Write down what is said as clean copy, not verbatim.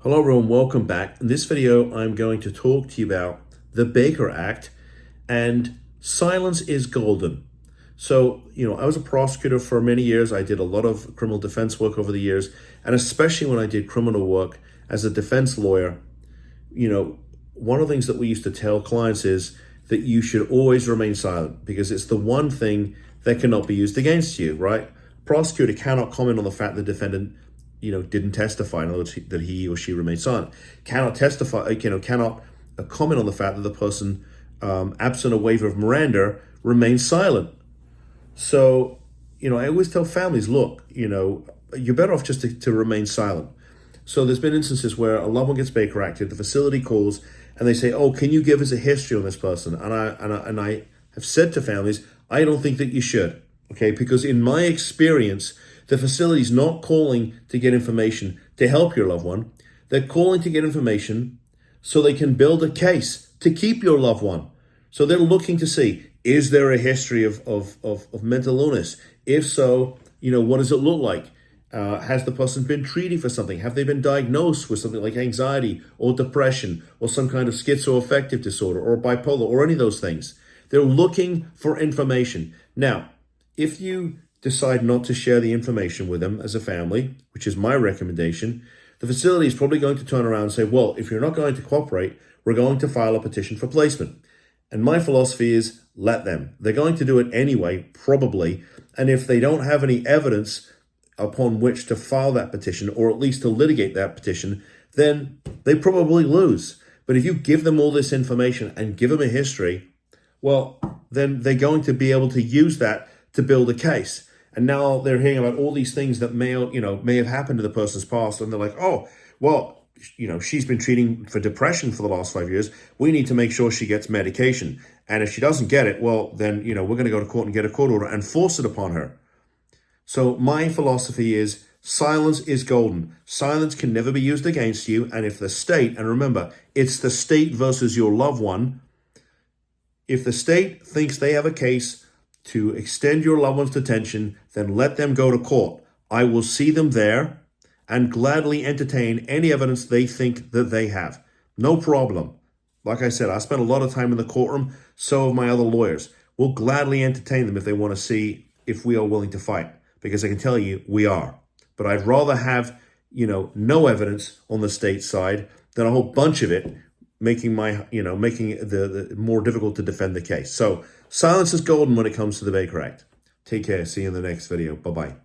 Hello everyone, welcome back. In this video, I'm going to talk to you about the Baker Act and silence is golden. So, I was a prosecutor for many years. I did a lot of criminal defense work over the years, and especially when I did criminal work as a defense lawyer, one of the things that we used to tell clients is that you should always remain silent because it's the one thing that cannot be used against you, right? Prosecutor cannot comment on the fact the defendant didn't testify, in other words, that he or she remained silent. Cannot testify, cannot comment on the fact that the person, absent a waiver of Miranda, remains silent. So, I always tell families, look, you're better off just to remain silent. So there's been instances where a loved one gets Baker Acted, the facility calls and they say, oh, can you give us a history on this person? And I have said to families, I don't think that you should, okay? Because in my experience, the facility's not calling to get information to help your loved one. They're calling to get information so they can build a case to keep your loved one. So they're looking to see, is there a history of mental illness? If so, what does it look like? Has the person been treated for something? Have they been diagnosed with something like anxiety or depression or some kind of schizoaffective disorder or bipolar or any of those things? They're looking for information. Now, if you decide not to share the information with them as a family, which is my recommendation, the facility is probably going to turn around and say, well, if you're not going to cooperate, we're going to file a petition for placement. And my philosophy is let them. They're going to do it anyway, probably. And if they don't have any evidence upon which to file that petition, or at least to litigate that petition, then they probably lose. But if you give them all this information and give them a history, well, then they're going to be able to use that to build a case. And now they're hearing about all these things that may have happened to the person's past. And they're like, oh, well, she's been treating for depression for the last 5 years. We need to make sure she gets medication. And if she doesn't get it, well, then, we're going to go to court and get a court order and force it upon her. So my philosophy is silence is golden. Silence can never be used against you. And if the state, and remember, it's the state versus your loved one. If the state thinks they have a case to extend your loved one's detention, then let them go to court. I will see them there and gladly entertain any evidence they think that they have. No problem. Like I said, I spent a lot of time in the courtroom, so have my other lawyers. We'll gladly entertain them if they want to see if we are willing to fight, because I can tell you we are. But I'd rather have, no evidence on the state side than a whole bunch of it, making the more difficult to defend the case. So silence is golden when it comes to the Baker Act. Take care. See you in the next video. Bye-bye.